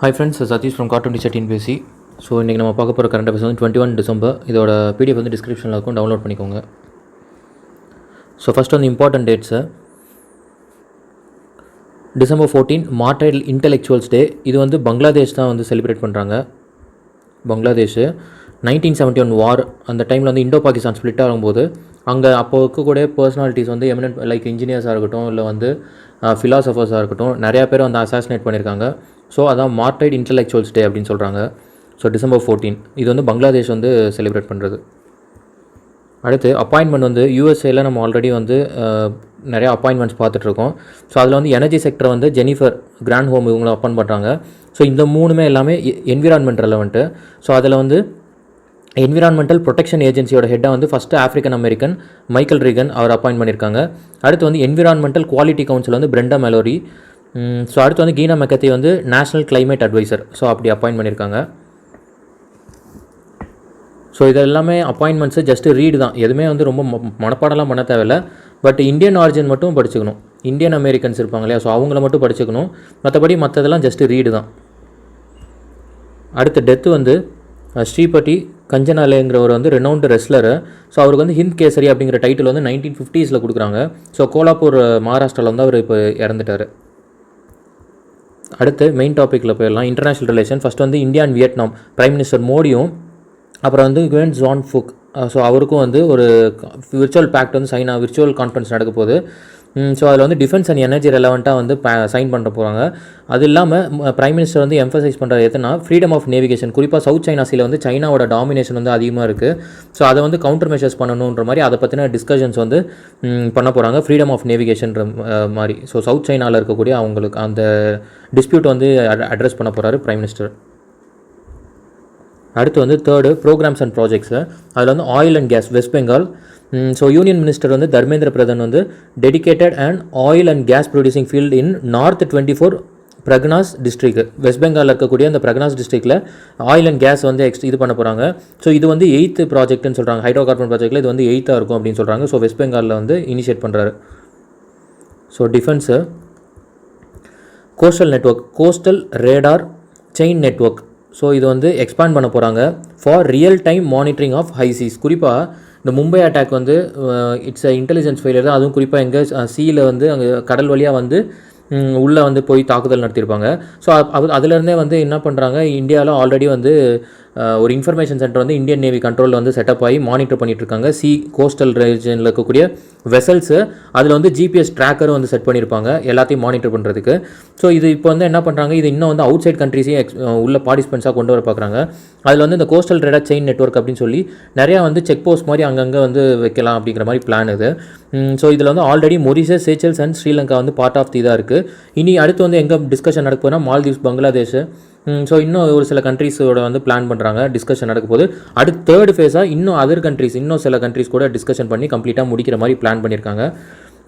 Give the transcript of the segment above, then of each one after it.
Hi friends, Satish from Cartoon Teacher TNPSC. So இன்றைக்கி நம்ம பார்க்க போகிற கரண்ட் அஃபேர்ஸ் வந்து 21 டிசம்பர். இதோட பிடிஎஃப் வந்து டிஸ்கிரிப்ஷனில் இருக்கும், டவுன்லோட் பண்ணிக்கோங்க. ஸோ ஃபஸ்ட் வந்து இம்பார்ட்டன்ட் டேட்ஸு. December 14 மார்டைல் இன்டெலெக்சுவல்ஸ் டே. இது வந்து பங்களாதேஷ் தான் வந்து செலிப்ரேட் பண்ணுறாங்க. பங்களாதேஷ் 1971 வார் அந்த டைமில் வந்து இண்டோ பாகிஸ்தான் ஸ்ப்ளிட் ஆகும்போது அங்கே அப்போ இருக்கக்கூடிய பர்சனாலிட்டிஸ் வந்து எமினன்ட் லைக் இன்ஜினியர்ஸாக இருக்கட்டும், இல்லை வந்து ஃபிலாசபர்ஸாக இருக்கட்டும், நிறையா பேர் வந்து அசாசினேட் பண்ணியிருக்காங்க. ஸோ அதான் மார்டைல் இன்டெலெக்சுவல்ஸ் டே அப்படின்னு சொல்கிறாங்க. ஸோ December 14 இது வந்து பங்களாதேஷ் வந்து செலிப்ரேட் பண்ணுறது. அடுத்து அப்பாயின்மெண்ட் வந்து யூஎஸ்ஏல நம்ம ஆல்ரெடி வந்து நிறையா அப்பாயின்மெண்ட்ஸ் பார்த்துட்ருக்கோம். ஸோ அதில் வந்து எனர்ஜி செக்டர் வந்து ஜெனிஃபர் கிராண்ட்-ஹோம் இவங்களை அப்பாயின் பண்ணுறாங்க. ஸோ இந்த மூணுமே எல்லாமே என்விரான்மெண்ட் ரெலவெண்ட்டு. ஸோ அதில் வந்து என்விரான்மெண்டல் ப்ரொடெக்ஷன் ஏஜென்சியோட ஹெட்டாக வந்து first African American Michael Regan அவர் அப்பாயின் பண்ணியிருக்காங்க. அடுத்து வந்து என்விரான்மெண்டல் குவாலிட்டி கவுன்சில் வந்து பிரெண்டா மெலோரி. ஸோ அடுத்து வந்து கீனா மெக்கத்தி வந்து நேஷனல் கிளைமேட் அட்வைசர். ஸோ அப்படி அப்பாயின் பண்ணியிருக்காங்க. ஸோ இது எல்லாமே அப்பாயின்மெண்ட்ஸு ஜஸ்ட்டு ரீடு தான், எதுவுமே வந்து ரொம்ப மனப்பாடலாம் பண்ண தேவையில்லை. பட் இந்தியன் ஆரிஜின் மட்டும் படிச்சுக்கணும். இந்தியன் அமெரிக்கன்ஸ் இருப்பாங்க இல்லையா, ஸோ அவங்கள மட்டும் படிச்சுக்கணும். மற்றபடி மற்றதெல்லாம் ஜஸ்ட்டு ரீடு தான். அடுத்த டெத்து வந்து ஸ்ரீபதி கஞ்சனாலேங்கிறவர் வந்து ரெனவுண்டு ரெஸ்லரு. ஸோ அவருக்கு வந்து ஹிந்த் கேசரி அப்படிங்கிற டைட்டில் வந்து 1950s கொடுக்குறாங்க. ஸோ கோலாப்பூர் மகாராஷ்டிராவில் வந்து அவர் இப்போ இறந்துட்டார். அடுத்து மெயின் டாப்பிக்கில் போயிடலாம். International relation. ஃபஸ்ட் வந்து India and Vietnam prime minister மோடியும் அப்புறம் வந்து குவென் ஜான் ஃபுக், ஸோ அவருக்கும் வந்து ஒரு விர்ச்சுவல் பேக்ட் வந்து விர்ச்சுவல் கான்ஃபரன்ஸ் நடக்க போகுது. ஸோ அதில் வந்து டிஃபென்ஸ் அண்ட் எனர்ஜி ரெலவெண்ட்டாக வந்து சைன் பண்ண போகிறாங்க. அது இல்லாமல் பிரைம் மினிஸ்டர் வந்து எம்ஃபசைஸ் பண்ணுறது எதுனா ஃப்ரீடம் ஆஃப் நேவிகேஷன். குறிப்பாக சவுத் சைனா சீல வந்து சைனாவோட டாமினேஷன் வந்து அதிகமாக இருக்குது. ஸோ அதை வந்து கவுண்டர் மெஷர்ஸ் பண்ணணுன்ற மாதிரி அதை பற்றின டிஸ்கஷன்ஸ் வந்து பண்ண போகிறாங்க, ஃப்ரீடம் ஆஃப் நேவிகேஷன்ற மாதிரி. ஸோ சவுத் சைனாவில் இருக்கக்கூடிய அவங்களுக்கு அந்த டிஸ்பியூட் வந்து அட்ரஸ் பண்ண போகிறாரு பிரைம் மினிஸ்டர். அடுத்து வந்து தேர்டு ப்ரோக்ராம்ஸ் அண்ட் ப்ராஜெக்ட்ஸு. அதில் வந்து oil and gas West Bengal. So union minister வந்து தர்மேந்திர பிரதான் வந்து dedicated and oil and gas producing field in North 24 Parganas district. West பெங்காலில் இருக்கக்கூடிய அந்த பிரக்னாஸ் டிஸ்ட்ரிக்டில் ஆயில் அண்ட் கேஸ் வந்து இது பண்ண போகிறாங்க. ஸோ இது வந்து 8th ப்ராஜெக்ட்னு சொல்கிறாங்க. ஹைட்ரோ கார்பன் ப்ராஜெக்ட்டில் இது வந்து 8th இருக்கும் அப்படின்னு சொல்கிறாங்க. ஸோ வெஸ்ட் பெங்காலில் வந்து இனிஷியேட் பண்ணுறாரு. So defence coastal network, coastal radar chain network. So இது வந்து எக்ஸ்பேண்ட் பண்ண போகிறாங்க for real time monitoring of high cheese. குறிப்பாக இந்த மும்பை அட்டாக் வந்து இட்ஸ் இன்டெலிஜென்ஸ் ஃபெயிலியர் தான். அதுவும் குறிப்பாக எங்கே சீயில் வந்து அங்கே கடல் வழியாக வந்து உள்ளே வந்து போய் தாக்குதல் நடத்தியிருப்பாங்க. ஸோ அதுலேருந்தே வந்து என்ன பண்ணுறாங்க, இந்தியாவில் ஆல்ரெடி வந்து ஒரு இன்ஃபர்மேஷன் சென்டர் வந்து இந்தியன் நேவி கண்ட்ரோலில் வந்து செட்டப் ஆகி மானிட்டர் பண்ணிகிட்ருக்காங்க. கோஸ்டல் ரீஜனில் இருக்கக்கூடிய வெசல்ஸு அதில் வந்து ஜிபிஎஸ் ட்ராக்கரும் வந்து செட் பண்ணியிருப்பாங்க எல்லாத்தையும் மானிட்டர் பண்ணுறதுக்கு. ஸோ இது இப்போ வந்து என்ன பண்ணுறாங்க, இது இன்னும் வந்து அவுட் சைட் கண்ட்ரீஸையும் உள்ள பார்ட்டிசிபென்ட்ஸாக கொண்டு வர பார்க்குறாங்க. அதில் வந்து இந்த கோஸ்டல் ரேடார் செயின் நெட்வொர்க் அப்படின்னு சொல்லி நிறையா வந்து செக் போஸ்ட் மாதிரி அங்கங்கே வந்து வைக்கலாம் அப்படிங்கிற மாதிரி பிளான் இது. ஸோ இதில் வந்து ஆல்ரெடி மொரிஷியஸ், சேச்சல்ஸ் அண்ட் ஸ்ரீலங்கா வந்து பார்ட் ஆஃப் இதாக இருக்குது. இனி அடுத்து வந்து எங்கே டிஸ்கஷன் நடக்க போனால் மால்தீவ்ஸ், பங்களாதேஷ், ஸோ இன்னும் ஒரு சில கண்ட்ரீஸோட வந்து பிளான் பண்ணுறாங்க, டிஸ்கஷன் நடக்க போது. அடுத்து தேர்ட் ஃபேஸாக இன்னும் அதர் கண்ட்ரீஸ், இன்னும் சில கண்ட்ரீஸ் கூட டிஸ்கஷன் பண்ணி கம்ப்ளீட்டாக முடிக்கிற மாதிரி பிளான் பண்ணியிருக்காங்க.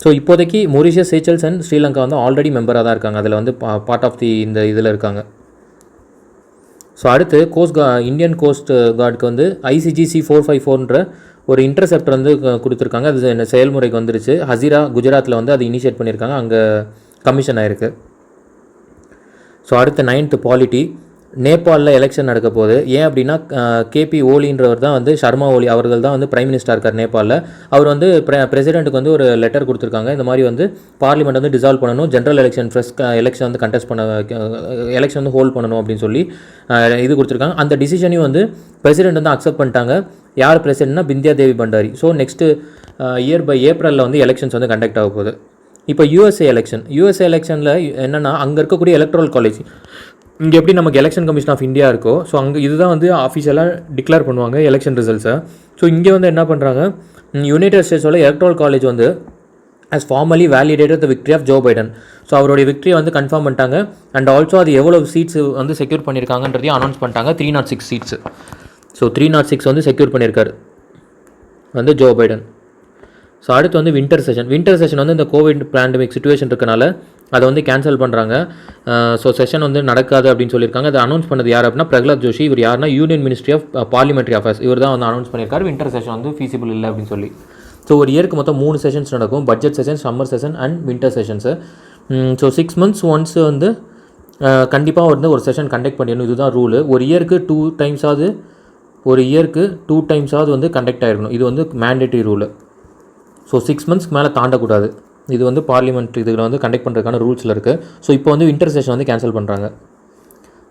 ஸோ இப்போதைக்கு மொரிஷியஸ், சேச்சல்ஸ் அண்ட் ஸ்ரீலங்கா வந்து ஆல்ரெடி மெம்பராக தான் இருக்காங்க. அதில் வந்து பார்ட் ஆஃப் இந்த இதில் இருக்காங்க. ஸோ அடுத்து இந்தியன் கோஸ்ட் கார்டுக்கு வந்து ICGC 454ன்ற ஒரு இன்டர்செப்டர் வந்து கொடுத்துருக்காங்க. அது என்ன செயல்முறைக்கு வந்துருச்சு. ஹசிரா குஜராத்தில் வந்து அது இனிஷியேட் பண்ணியிருக்காங்க, அங்கே கமிஷன் ஆகிருக்கு. ஸோ அடுத்த 9th பாலிட்டி. நேபாளில் எலெக்ஷன் நடக்க போகுது. ஏன் அப்படின்னா KP ஓலின்றவர் தான் வந்து சர்மா ஓலி அவர்கள் தான் வந்து பிரைம் மினிஸ்டர் இருக்கார் நேபாளில். அவர் வந்து பிரசிடென்ட்டுக்கு வந்து ஒரு லெட்டர் கொடுத்துருக்காங்க. இந்த மாதிரி வந்து பார்லிமெண்ட் வந்து டிசால்வ் பண்ணணும், ஜென்ரல் எலெக்ஷன் ஃப்ரெஷ் எலெக்ஷன் வந்து கண்டெஸ்ட் பண்ண, எலெக்ஷன் வந்து ஹோல்ட் பண்ணணும் அப்படின்னு சொல்லி இது கொடுத்துருக்காங்க. அந்த டிசிஷனையும் வந்து பிரசிடென்ட் வந்து அக்செப்ட் பண்ணிட்டாங்க. யார் பிரசிடென்ட்னா Bindiya Devi Bhandari. So next year by ஏப்ரலில் வந்து எலெக்ஷன்ஸ் வந்து கண்டக்ட் ஆக போகுது. இப்போ யூஎஸ்ஏ எலெக்ஷனில் என்னென்னா அங்கே இருக்கக்கூடிய எலக்ட்ரல் காலேஜ், இங்கே எப்படி நமக்கு எலெக்ஷன் கமிஷன் ஆஃப் இந்தியா இருக்கோ, ஸோ அங்கே இதுதான் வந்து ஆஃபீஷியலாக டிக்ளேர் பண்ணுவாங்க எலெக்ஷன் ரிசல்ட்ஸை. ஸோ இங்கே வந்து என்ன பண்ணுறாங்க, யுனைடெட் ஸ்டேட்ஸோட எலக்ட்ரல் காலேஜ் வந்து as formally validated the victory of Joe Biden. So அவருடைய விக்ட்ரியை வந்து கன்ஃபார்ம் பண்ணிட்டாங்க. அண்ட் ஆல்சோ அது எவ்வளோ சீட்ஸ் வந்து செக்யூர் பண்ணியிருக்காங்கன்றதையும் அனௌன்ஸ் பண்ணிட்டாங்க. 306 சீட்ஸு. ஸோ 306 வந்து செக்யூர் பண்ணியிருக்காரு வந்து ஜோ பைடன். ஸோ அடுத்து வந்து வின்டர் செஷன் வந்து இந்த கோவிட் பேண்டமிக் சிச்சுவேஷன் இருக்கனால அதை வந்து கேன்சல் பண்ணுறாங்க. ஸோ செஷன் வந்து நடக்காது அப்படின்னு சொல்லியிருக்காங்க. அதை அனௌன்ஸ் பண்ணது யார் அப்படின்னா பிரகலாத் ஜோஷி. இவர் யாருன்னா union ministry of parliamentary affairs. இவர் தான் வந்து அனௌன்ஸ் பண்ணியிருக்காரு வின்டர் செஷன் வந்து ஃபீஸிபிள் இல்லை அப்படின்னு சொல்லி. ஸோ ஒரு இயருக்கு மொத்தம் 3 செஷன்ஸ் நடக்கும், budget session, summer session and winter sessions. So 6 months once வந்து கண்டிப்பாக வந்து ஒரு செஷன் கண்டக்ட் பண்ணிடணும். இதுதான் ரூலு. ஒரு இயருக்கு 2 டைம்ஸாவது வந்து கண்டக்ட் ஆகிருக்கணும். இது வந்து மேண்டேட்ரி ரூலு. ஸோ 6 மந்த்ஸ்க்கு மேலே தாண்டக்கூடாது. இது வந்து பார்லிமெண்ட் இதில் வந்து கண்டக்ட் பண்ணுறதுக்கான ரூல்ஸில் இருக்குது. ஸோ இப்போ வந்து வின்டர் செஷன் வந்து கேன்சல் பண்ணுறாங்க.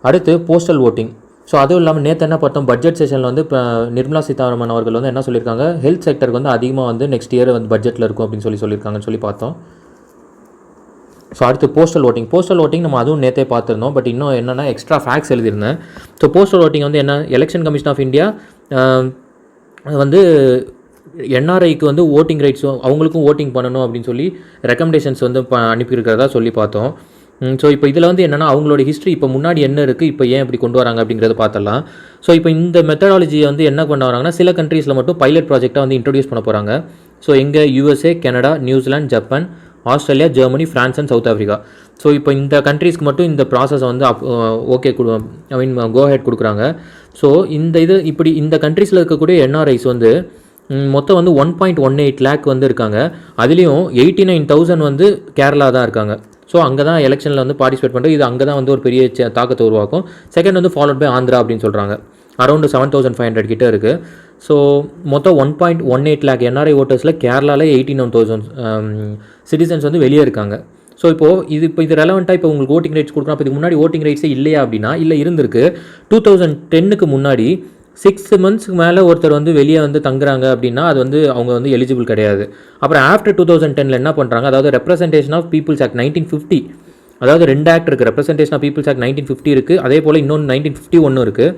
அடுத்து போஸ்டல் ஓட்டிங். ஸோ அதுவும் இல்லாமல் நேற்று என்ன பார்த்தோம், பட்ஜெட் செஷனில் வந்து இப்போ நிர்மலா சீதாராமன் அவர்கள் வந்து என்ன சொல்லியிருக்காங்க, ஹெல்த் செக்டருக்கு வந்து அதிகமாக வந்து நெக்ஸ்ட் இயர் வந்து பட்ஜெட்டில் இருக்கும் அப்படின்னு சொல்லியிருக்காங்கன்னு சொல்லி பார்த்தோம். ஸோ அடுத்து போஸ்டல் ஓட்டிங் நம்ம அதுவும் நேற்றே பார்த்துருந்தோம். பட் இன்னும் என்னென்னா எக்ஸ்ட்ரா ஃபேக்ட்ஸ் எழுதியிருந்தேன். ஸோ போஸ்டல் ஓட்டிங் வந்து என்ன, எலெக்ஷன் கமிஷன் ஆஃப் இந்தியா வந்து என்ஆர்ஐக்கு வந்து ஓட்டிங் ரைட்ஸ் அவங்களுக்கும் ஓட்டிங் பண்ணணும் அப்படின்னு சொல்லி ரெக்கமெண்டேஷன்ஸ் வந்து அனுப்பியிருக்கிறதா சொல்லி பார்த்தோம். ஸோ இப்போ இதில் வந்து என்னென்னா அவங்களோட ஹிஸ்ட்ரி இப்போ முன்னாடி என்ன இருக்குது, இப்போ ஏன் இப்படி கொண்டு வராங்க அப்படிங்கிறத பார்த்துடலாம். ஸோ இப்போ இந்த மெத்தடாலஜியை வந்து என்ன பண்ண வராங்கன்னா சில கண்ட்ரீஸில் மட்டும் பைலட் ப்ராஜெக்டாக வந்து இன்ட்ரடியூஸ் பண்ண போகிறாங்க. ஸோ எங்கே USA, Canada, New Zealand, Japan, Australia, Germany, France and south Africa. So இப்போ இந்த கண்ட்ரீஸ்க்கு மட்டும் இந்த ப்ராசஸை வந்து ஓகே கோ ஹெட் கொடுக்குறாங்க. ஸோ இப்படி இந்த கண்ட்ரீஸில் இருக்கக்கூடிய என்ஆர்ஐஸ் வந்து மொத்தம் வந்து 1.18 lakh வந்து இருக்காங்க. அதுலேயும் 89,000 வந்து கேரளா தான் இருக்காங்க. ஸோ அங்கே தான் எலெக்ஷனில் வந்து பார்ட்டிசிபேட் பண்ணுறது. இது அங்கே தான் வந்து ஒரு பெரிய தாக்கத்தை உருவாக்கும். செகண்ட் வந்து ஃபாலோட் பை ஆந்திரா அப்படின்னு சொல்கிறாங்க. அரௌண்ட் 7,500 கிட்ட இருக்குது. ஸோ மொத்தம் 1.18 lakh என்ஆர்ஐ ஓட்டர்ஸில் கேரளாவில் 89,000 சிட்டிசன்ஸ் வந்து வெளியே இருக்காங்க. ஸோ இப்போ இது ரெலவெண்ட்டாக இப்போ உங்களுக்கு ஓட்டிங் ரைட்ஸ் கொடுக்குறோம். இப்போ இதுக்கு முன்னாடி ஓட்டிங் ரைட்ஸே இல்லையா அப்படின்னா இல்லை இருந்திருக்கு. 2010க்கு முன்னாடி 6 மந்த்ஸ்க்கு மேலே ஒருத்தர் வந்து வெளியே வந்து தங்குறாங்க அப்படின்னா அது வந்து அவங்க வந்து எலிஜிபிள் கிடையாது. அப்புறம் ஆஃப்டர் 2010 என்ன பண்ணுறாங்க, அதாவது ரெப்ரசன்டேஷன் ஆஃப் பீப்புள்ஸ் ஆக்ட் 1950, அதாவது 2 ஆக்ட் இருக்குது. ரெப்ரசன்டேஷன் ஆஃப் பீப்புள்ஸ் ஆக்ட் 1950 இருக்குது, அதே போல் இன்னொன்று 1951 இருக்குது.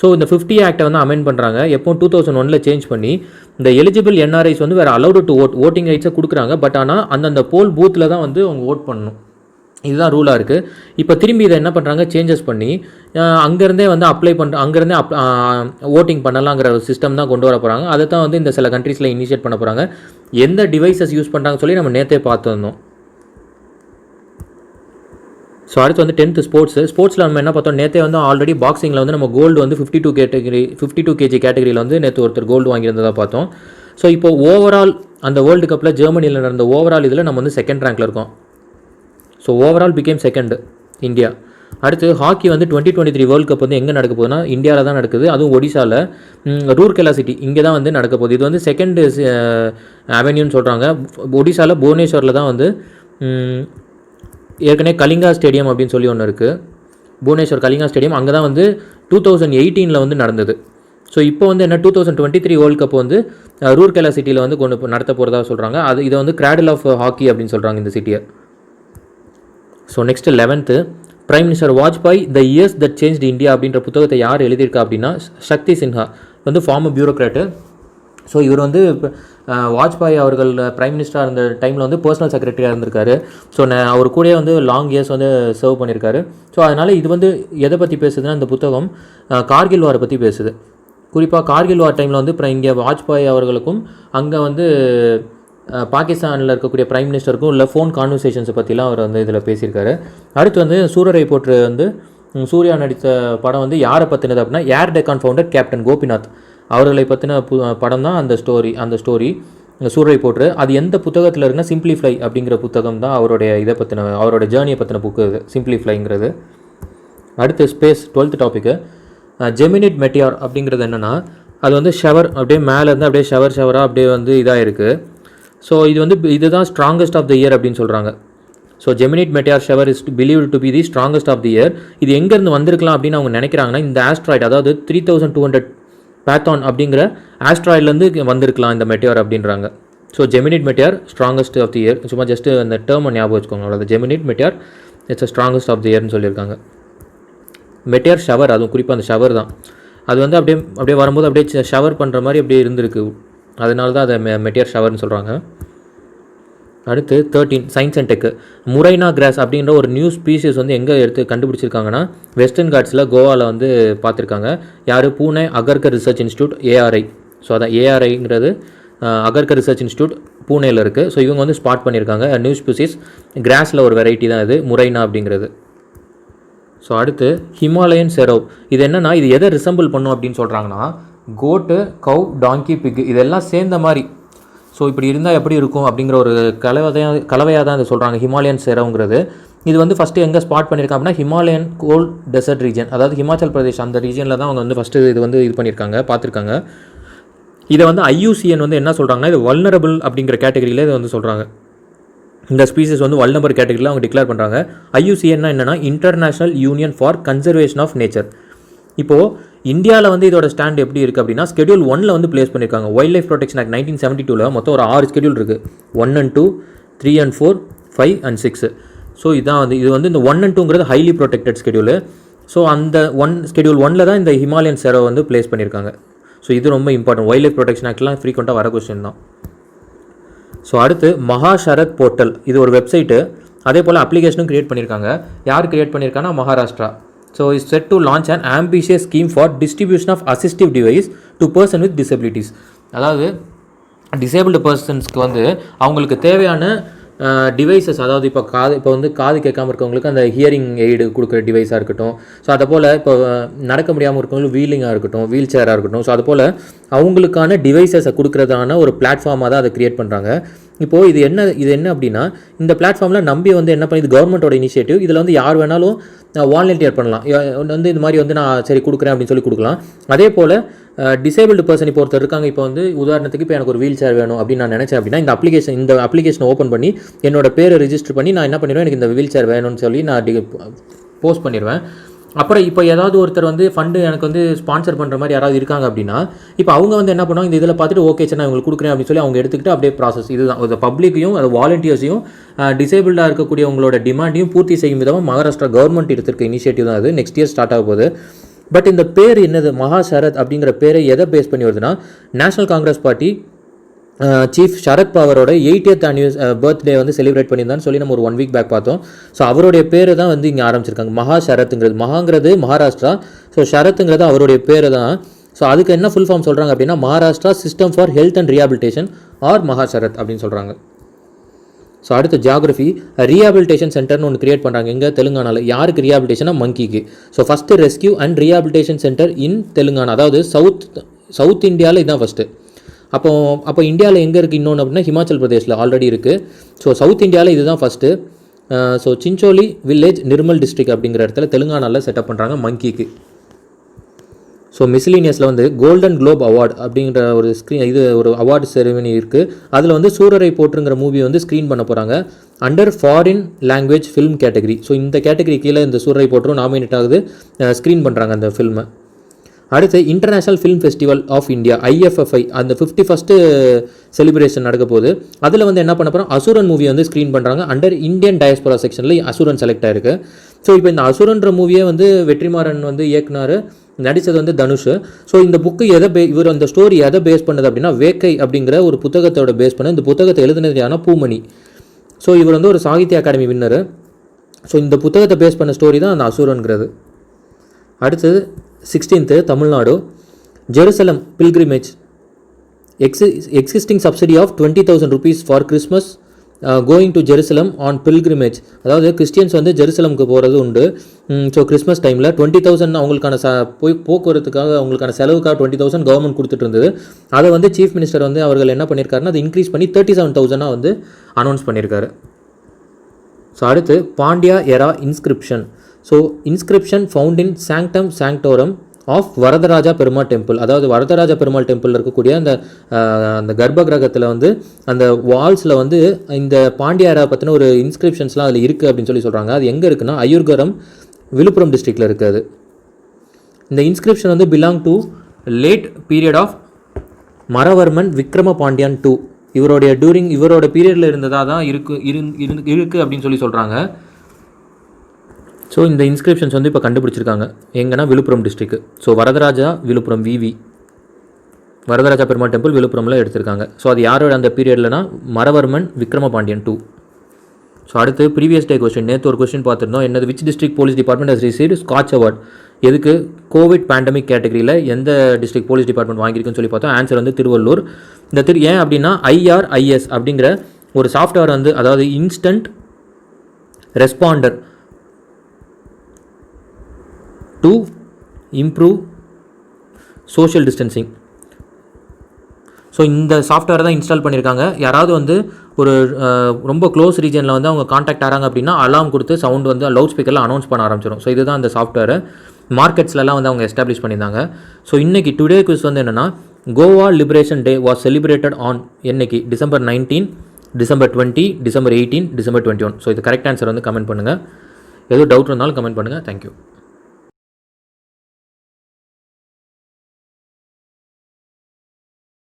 ஸோ இந்த 50 ஆக்டை வந்து அமெண்ட் பண்ணுறாங்க. எப்போ 2001 சேஞ்ச் பண்ணி இந்த எலிஜிபிள் என்ஆர்ஐஸ் வந்து வேறு அலௌடு டு ஓட்டிங் ரைட்ஸை கொடுக்குறாங்க. பட் ஆனால் அந்தந்த போல் பூத்தில் தான் வந்து அவங்க ஓட் பண்ணணும். இதுதான் ரூலாக இருக்குது. இப்போ திரும்பி இதை என்ன பண்ணுறாங்க, சேஞ்சஸ் பண்ணி அங்கேருந்தே வந்து அங்கேருந்தே ஓட்டிங் பண்ணலாங்கிற ஒரு சிஸ்டம் தான் கொண்டு வர போகிறாங்க. அதை தான் வந்து இந்த சில கண்ட்ரீஸில் இனிஷியேட் பண்ண போகிறாங்க. எந்த டிவைசஸ் யூஸ் பண்ணுறாங்கன்னு சொல்லி நம்ம நேற்றே பார்த்துருந்தோம். ஸோ அடுத்து வந்து 10th ஸ்போர்ட்ஸில் நம்ம என்ன பார்த்தோம், நேற்றே வந்து ஆல்ரெடி பாக்ஸிங்கில் வந்து நம்ம கோல்டு வந்து 52 kg கேட்டகரியில் வந்து நேற்று ஒருத்தர் கோல்டு வாங்கியிருந்ததாக பார்த்தோம். ஸோ இப்போ ஓவரால் அந்த வேர்ல்டு கப்பில் ஜெர்மனியில் நடந்த ஓவரால் இதில் நம்ம வந்து 2nd ரேங்க்கில் இருக்கோம். So overall became 2nd India. அடுத்து ஹாக்கி வந்து 2023 வேர்ல்டு கப் வந்து எங்கே நடக்க போகுதுன்னா இந்தியாவில் தான் நடக்குது. அதுவும் ஒடிசாவில் ரூர்கெலா சிட்டி இங்கே தான் வந்து நடக்க போகுது. இது வந்து 2nd அவென்யூன்னு சொல்கிறாங்க. ஒடிசாவில் புவனேஸ்வரில் தான் வந்து ஏற்கனவே கலிங்கா ஸ்டேடியம் அப்படின்னு சொல்லி ஒன்று இருக்குது. புவனேஸ்வர் கலிங்கா ஸ்டேடியம் அங்கே தான் வந்து 2018 வந்து நடந்தது. ஸோ இப்போ வந்து என்ன 2023 வேர்ல்டு கப் வந்து ரூர்கெலா சிட்டியில் வந்து நடத்த போகிறதா சொல்கிறாங்க. இதை வந்து கிராடில் ஆஃப் ஹாக்கி அப்படின்னு சொல்கிறாங்க இந்த சிட்டியை. So next 11th prime minister Vajpayee the years that changed India அப்படின்ற புத்தகத்தை யார் எழுதியிருக்கா அப்படின்னா சக்தி சின்ஹா, வந்து ஃபார்மர் பியூரோக்ராட்டு. ஸோ இவர் வந்து வாஜ்பாய் அவர்கள் பிரைம் மினிஸ்டராக இருந்த டைமில் வந்து பர்சனல் செக்ரட்டரியாக இருந்திருக்காரு. ஸோ அவர் கூட வந்து லாங் இயர்ஸ் வந்து சர்வ் பண்ணியிருக்காரு. ஸோ அதனால் இது வந்து எதை பற்றி பேசுதுன்னா இந்த புத்தகம் கார்கில் வாரை பற்றி பேசுது. குறிப்பாக கார்கில் வார் டைமில் வந்து இங்கே வாஜ்பாய் அவர்களுக்கும் அங்கே வந்து பாகிஸ்தானில் இருக்கக்கூடிய பிரைம் மினிஸ்டருக்கும் உள்ள ஃபோன் கான்வர்சேஷன்ஸை பற்றிலாம் அவர் வந்து இதில் பேசியிருக்காரு. அடுத்து வந்து சூரரை போற்று வந்து சூர்யா நடித்த படம் வந்து யாரை பற்றினது அப்படின்னா ஏர் டெக்கான் ஃபவுண்டர் கேப்டன் கோபிநாத் அவர்களை பற்றின படம் தான் அந்த ஸ்டோரி சூரரை போற்று. அது எந்த புத்தகத்தில் இருக்குன்னா சிம்பிளிஃப்ளை அப்படிங்கிற புத்தகம் தான் அவரோட ஜேர்னியை பற்றின புக்கு இது சிம்பிளிஃப்ளைங்கிறது. அடுத்து ஸ்பேஸ் 12th டாப்பிக்கு ஜெமினிட் மெட்டியார் அப்படிங்கிறது என்னென்னா அது வந்து ஷவர் அப்படியே மேலேருந்து அப்படியே ஷவராக அப்படியே வந்து இதாக இருக்குது. ஸோ இதுதான் ஸ்ட்ராங்கஸ்ட் ஆஃப் த இயர் அப்படின்னு சொல்கிறாங்க. So Geminid meteor shower is believed to be the strongest of the year. இது எங்கேருந்து வந்திருக்கலாம் அப்படின்னு அவங்க நினைக்கிறாங்கன்னா இந்த ஆஸ்ட்ராய்டு, அதாவது 3200 பேத்தான் அப்படிங்கிற ஆஸ்ட்ராய்ட்லேருந்து வந்திருக்கலாம் இந்த மெட்டியார் அப்படின்றாங்க. So Geminid meteor strongest of the year, சும்மா ஜஸ்ட்டு அந்த டேர்மை ஞாபகம் வச்சுக்கோங்க அவ்வளோ. Geminid meteor it's strongest of the இயர்னு சொல்லியிருக்காங்க. மெட்டியார் ஷவர், அதுவும் குறிப்பாக அந்த ஷவர் தான், அது வந்து அப்படியே வரும்போது அப்படியே ஷவர் பண்ணுற மாதிரி அப்படியே இருந்திருக்கு. அதனால தான் அதை மெட்டியார் ஷவர்னு சொல்கிறாங்க. அடுத்து 13 சயின்ஸ் அண்ட் டெக்கு முரைனா கிராஸ் அப்படின்ற ஒரு நியூ ஸ்பீஷிஸ் வந்து எங்கே கண்டுபிடிச்சிருக்காங்கன்னா வெஸ்டர்ன் காட்ஸில் கோவாவில் வந்து பார்த்துருக்காங்க. யார், Pune Agarkar research institute ARI. So அதான் ARIங்கிறது அகர்கர் ரிசர்ச் இன்ஸ்டியூட் பூனேயில் இருக்குது. ஸோ இவங்க வந்து ஸ்பாட் பண்ணியிருக்காங்க நியூ ஸ்பீஷிஸ் கிராஸில் ஒரு வெரைட்டி தான் இது முரைனா அப்படிங்கிறது. ஸோ அடுத்து ஹிமாலயன் செரோவ். இது என்னென்னா இது எதை ரிசம்பிள் பண்ணும் அப்படின்னு சொல்கிறாங்கன்னா கோட்டு, கவ், டாங்கி, பிக் இதெல்லாம் சேர்ந்த மாதிரி. ஸோ இப்படி இருந்தால் எப்படி இருக்கும் அப்படிங்கிற ஒரு கலவையாக தான் இதை சொல்கிறாங்க ஹிமாலயன் செரோங்கிறது. இது வந்து ஃபஸ்ட்டு எங்கே ஸ்பாட் பண்ணியிருக்காங்க அப்படின்னா ஹிமாலயன் கோல்ட் டெசர்ட் ரீஜன், அதாவது ஹிமாச்சல் பிரதேஷ் அந்த ரீஜனில் தான் அவங்க வந்து ஃபஸ்ட்டு இது பண்ணியிருக்காங்க, பார்த்துருக்காங்க. இதை வந்து IUCN வந்து என்ன சொல்கிறாங்கன்னா இது வல்னரபிள் அப்படிங்கிற கேட்டகரியில் இதை வந்து சொல்கிறாங்க. இந்த ஸ்பீசிஸ் வந்து வல்னரபிள் கேட்டகரியில் அவங்க டிக்ளேர் பண்ணுறாங்க. IUCN என்னென்னா international union for conservation of nature. இப்போது இந்தியாவில் வந்து இதோட ஸ்டாண்ட் எப்படி இருக்குது அப்படின்னா Schedule 1 வந்து பிளேஸ் பண்ணியிருக்காங்க. வைல்ட் லைஃப் ப்ரொடெக்ஷன் ஆக்ட் 1972 மொத்தம் ஒரு 6 ஸ்கெடியூல் இருக்குது. 1 and 2, 3 and 4, 5 and 6. ஸோ இதான் வந்து இது வந்து இந்த 1 and 2ங்கிறது ஹைலி ப்ரொடெக்டட் ஸ்கெடியூலு. ஸோ அந்த Schedule 1 தான் இந்த ஹிமாலயன் செரோ வந்து பிளேஸ் பண்ணியிருக்காங்க. ஸோ இது ரொம்ப இம்பார்ட்டன்ட். வைல்ட் லைஃப் ப்ரொடெக்ஷன் ஆக்ட்லாம் ஃப்ரீக்வெண்ட்டாக வர கொஸ்டின் தான். ஸோ அடுத்து மகாஷரத் போர்ட்டல், இது ஒரு வெப்சைட்டு. அதே போல் அப்ளிகேஷனும் க்ரியேட் பண்ணியிருக்காங்க. யார் க்ரியேட் பண்ணியிருக்காங்கன்னா Maharashtra. So is set to launch and ambitious scheme for distribution of assistive device to person with disabilities. அதாவது டிசேபிள்டு பர்சன்ஸ்க்கு வந்து அவங்களுக்கு தேவையான டிவைசஸ், அதாவது இப்போ வந்து காது கேட்காமல் இருக்கவங்களுக்கு அந்த ஹியரிங் எய்டு கொடுக்குற டிவைஸாக இருக்கட்டும். ஸோ அதை போல் இப்போ நடக்க முடியாமல் இருக்கவங்களுக்கு வீலிங்காக இருக்கட்டும், வீல் சேராக இருக்கட்டும். ஸோ அது போல் அவங்களுக்கான டிவைசஸை கொடுக்குறதான ஒரு பிளாட்ஃபார்மாக தான் அதை க்ரியேட் பண்ணுறாங்க. இப்போது இது என்ன அப்படின்னா இந்த பிளாட்ஃபார்மில் நம்பி வந்து என்ன பண்ணி, இது கவர்மெண்ட்டோட இனிஷியேட்டிவ். இதில் வந்து யார் வேணாலும் வாலண்டியர் பண்ணலாம். வந்து இது மாதிரி வந்து நான் சரி கொடுக்குறேன் அப்படின்னு சொல்லி கொடுக்கலாம். அதே போல் டிசேபிள்டு பர்சன் இப்போ ஒருத்தர் இருக்காங்க. இப்போ வந்து உதாரணத்துக்கு இப்போ எனக்கு ஒரு வீல் சேர் வேணும் அப்படின்னு நான் நினச்சேன் அப்படின்னா இந்த அப்ளிகேஷனை ஓப்பன் பண்ணி என்னோட பேரை ரிஜிஸ்டர் பண்ணி நான் என்ன பண்ணிடுவேன், எனக்கு இந்த வீல் சேர் வேணும்னு சொல்லி நான் போஸ்ட் பண்ணிடுவேன். அப்புறம் இப்போ ஏதாவது ஒருத்தர் வந்து ஃபண்டு எனக்கு வந்து ஸ்பான்சர் பண்ணுற மாதிரி யாராவது இருக்காங்க அப்படின்னா இப்போ அவங்க வந்து என்ன பண்ணுவாங்க, இந்த இதில் பார்த்துட்டு ஓகே சார் நான் உங்களுக்கு கொடுக்குறேன் அப்படின்னு சொல்லி அவங்க எடுத்துக்கிட்டு அப்படியே ப்ராசஸ். இதுதான் அது பப்ளிக்கையும் அது வாலண்டியர்ஸையும் டிசேபிள்டாக இருக்கக்கூடிய உங்களோட டிமாண்டையும் பூர்த்தி செய்யும் விதமாக மகாராஷ்டிரா கவர்மெண்ட் எடுத்திருக்க இனிஷியேட்டிவ் தான் அது. நெக்ஸ்ட் இயர் ஸ்டார்ட் ஆக போகுது. பட் இந்த பேர் என்னது, மகாஷரத் அப்படிங்கிற பேரை எதை பேஸ் பண்ணி வருதுன்னா நேஷனல் காங்கிரஸ் பார்ட்டி சீஃப் சரத் பவாரோட 80th பர்த்டே வந்து செலிப்ரேட் பண்ணியிருந்தான்னு சொல்லி நம்ம ஒரு 1 வீக் பேக் பார்த்தோம். ஸோ அவருடைய பேர் தான் வந்து இங்கே ஆரம்பிச்சிருக்காங்க. மகாஷரத்துங்கிறது, மகாங்கிறது மகாராஷ்டிரா, ஸோ ஷரத்துங்கிறது அவருடைய பேர் தான். ஸோ அதுக்கு என்ன ஃபுல் ஃபார்ம் சொல்கிறாங்க அப்படின்னா Maharashtra system for health and rehabilitation or மகாஷரத் அப்படின்னு சொல்கிறாங்க. ஸோ அடுத்து ஜியாகிரஃபி, ரீஹாபிலிட்டேஷன் சென்டர்னு ஒன்று கிரியேட் பண்ணுறாங்க எங்கே, தெலுங்கானாவில். யாருக்கு ரீஹாபிலிட்டேஷனா, மங்கிக்கு. So first rescue and rehabilitation centre in Telangana, அதாவது சவுத் இந்தியாவில் இதுதான் ஃபஸ்ட்டு. அப்போ இந்தியாவில் எங்கே இருக்குது இன்னொன்று அப்படின்னா ஹிமாச்சல் பிரதேஷில் ஆல்ரெடி இருக்குது. ஸோ சவுத் இந்தியாவில் இதுதான் first. So Chincholi village Nirmal district அப்படிங்கிற இடத்துல தெலுங்கானாவில் செட்டப் பண்ணுறாங்க மங்கிக்கு. ஸோ மிஸ்லீனியஸில் வந்து கோல்டன் குளோப் அவார்டு அப்படிங்கிற ஒரு அவார்டு செரிமனி இருக்குது. அதில் வந்து சூரரை போற்றுங்கிற மூவி வந்து ஸ்க்ரீன் பண்ண போகிறாங்க under foreign language film category. So இந்த கேட்டகரி கீழே இந்த சூரரை போற்றும் நாமினேட் ஆகுது, ஸ்க்ரீன் பண்ணுறாங்க அந்த ஃபில்மை. அடுத்து international film festival of India IFFI அந்த 51st செலிப்ரேஷன் நடக்க போகுது. அதில் வந்து என்ன பண்ண போகிறோம், அசுரன் மூவியை வந்து ஸ்க்ரீன் பண்ணுறாங்க அண்டர் இந்தியன் டயஸ்போரா செக்ஷனில் அசுரன் செலக்ட் ஆயிருக்கு. ஸோ இப்போ இந்த அசுரன்ற மூவியை வந்து வெற்றிமாறன் வந்து இயக்குனார், நடித்தது வந்து தனுஷ். ஸோ இந்த புக்கு இவர் அந்த ஸ்டோரி எதை பேஸ் பண்ணது அப்படின்னா வேக்கை அப்படிங்கிற ஒரு புத்தகத்தோட பேஸ் பண்ண. இந்த புத்தகத்தை எழுதினது யாருன்னா பூமணி. ஸோ இவர் வந்து ஒரு சாகித்ய அகாடமி வின்னர். ஸோ இந்த புத்தகத்தை பேஸ் பண்ண ஸ்டோரி தான் அந்த அசுரன்கிறது. அடுத்தது 16th Tamil Nadu Jerusalem pilgrimage existing subsidy of 20,000 rupees for Christmas going to Jerusalem on pilgrimage. அதாவது கிறிஸ்டியன்ஸ் வந்து ஜெருசலமுக்கு போகிறது உண்டு. ஸோ கிறிஸ்மஸ் டைமில் 20,000 அவங்களுக்கான போக்குவரத்துக்காக அவங்களுக்கான செலவுக்காக 20,000 கவர்மெண்ட் கொடுத்துட்டு இருந்தது. அதை வந்து சீஃப் மினிஸ்டர் வந்து அவர்கள் என்ன பண்ணியிருக்காருன்னா அதை இன்க்ரீஸ் பண்ணி 37,000 வந்து அனௌன்ஸ் பண்ணியிருக்காரு. ஸோ அடுத்து Pandya era inscription. So inscription found in sanctum sanctorum of Varadaraja Perumal temple. அதாவது வரதராஜா பெருமாள் டெம்பிளில் இருக்கக்கூடிய அந்த கர்ப்ப கிரகத்தில் வந்து அந்த வால்ஸில் வந்து இந்த பாண்டியாரா பற்றின ஒரு இன்ஸ்கிரிப்ஷன்ஸ்லாம் அதில் இருக்குது அப்படின்னு சொல்லி சொல்கிறாங்க. அது எங்கே இருக்குன்னா அயூர்கரம் விழுப்புரம் டிஸ்ட்ரிக்டில் இருக்குது. இந்த இன்ஸ்கிரிப்ஷன் வந்து belong to late period of Maravarman Vikrama Pandiyan 2. இவரோட பீரியடில் இருந்ததாக தான் இருக்குது அப்படின்னு சொல்லி சொல்கிறாங்க. ஸோ இந்த இன்ஸ்கிரிப்ஷன்ஸ் வந்து இப்போ கண்டுபிடிச்சிருக்காங்க எங்கன்னா Villupuram district. So Varadaraja Villupuram Varadaraja Perumal temple விழுப்புரமில் எடுத்திருக்காங்க. ஸோ அது யாரோட அந்த பீரியட்லனா மரவர்மன் விக்ரம பாண்டியன் 2. ஸோ அடுத்து ப்ரீவியஸ் டே கொஸ்டின், நேற்று ஒரு கொஸ்டின் பார்த்துருந்தோம். என்னது, which district police department has received Skoch award. எதுக்கு, கோவிட் பேண்டமிக் கேட்டகரியில் எந்த டிஸ்ட்ரிக்ட் போலீஸ் டிபார்ட்மெண்ட் வாங்கியிருக்குன்னு சொல்லி பார்த்தோம். ஆன்சர் வந்து திருவள்ளூர். ஏன் அப்படின்னா IRIS அப்படிங்கிற ஒரு சாஃப்ட்வேர் வந்து, அதாவது instant responder to improve social distancing. So இந்த சாஃப்ட்வேர் தான் இன்ஸ்டால் பண்ணியிருக்காங்க. யாராவது வந்து ஒரு ரொம்ப க்ளோஸ் ரீஜனில் வந்து அவங்க காண்டாக்ட் ஆகிறாங்க அப்படின்னா அலாம் கொடுத்து சவுண்ட் வந்து லவுட் ஸ்பீக்கரில் அனௌன்ஸ் பண்ண ஆரம்பிச்சிடும். ஸோ இதுதான் அந்த சாஃப்ட்வேர். மார்க்கெட்ஸ்லாம் வந்து அவங்க எஸ்டாப்ளிஷ் பண்ணியிருந்தாங்க. ஸோ இன்றைக்கி டுடே குவிஸ் வந்து என்னென்னா, Goa liberation day was celebrated on என்னைக்கு? December 19, December 20, December 18, December 21. So இது கரெக்ட் ஆன்சர் வந்து கமெண்ட் பண்ணுங்கள். எதுவும் டவுட் இருந்தாலும் கமெண்ட் பண்ணுங்கள். தேங்க்யூ.